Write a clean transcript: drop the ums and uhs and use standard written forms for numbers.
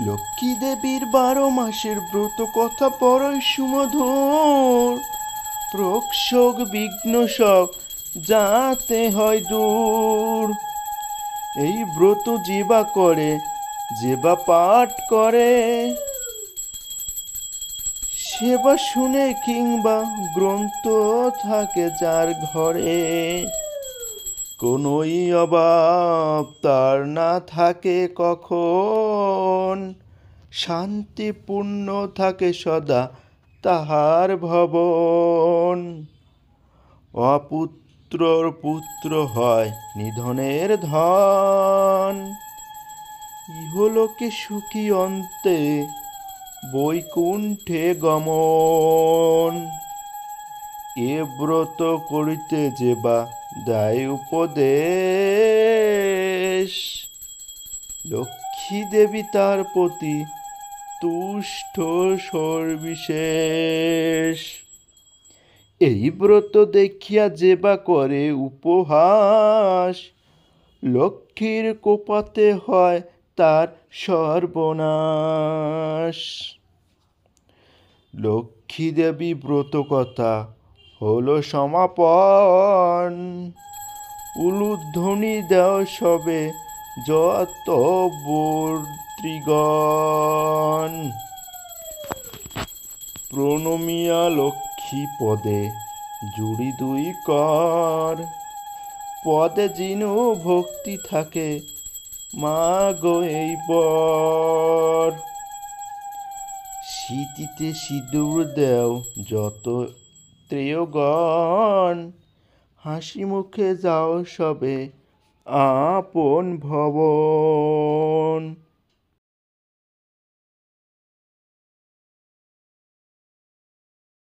লক্ষ্মী দেবীর 12 মাসের ব্রত কথা বড়ই সুমধুর। প্রক্ষোভ বিঘ্ন সব যাতে হয় দূর। এই ব্রত যেবা করে, যেবা পাঠ করে, সেবা শুনে কিংবা গ্রন্থ থাকে যার ঘরে, কোনোই অভাব তার না থাকে কখন। শান্তিপূর্ণ থাকে সদা তাহার ভবন। অপুত্রর পুত্র হয় নিধনের ধন। ইহলোকে সুখী অন্তে বৈকুণ্ঠে গমন। এ ব্রত করিতে যেবা দেয় উপদেশ। লক্ষ্মী দেবী তার প্রতি তুষ্ট সর্বিশেষ। এই ব্রত দেখিয়া যেবা করে উপহাস, লক্ষ্মীর কোপাতে হয় তার সর্বনাশ। লক্ষ্মী দেবী ব্রত কথা হলো সমাপন। উলুধ্বনি দেও সবে যত বর্তৃগণ। প্রণমিয়া লক্ষ্মী পদে জুড়ি 2 কর। পদে যিনু ভক্তি থাকে মা গো এই বর। সিঁথিতে সিঁদুর দেও যত ত্রেয়গণ। হাসি মুখে যাও সবে আপন ভবন।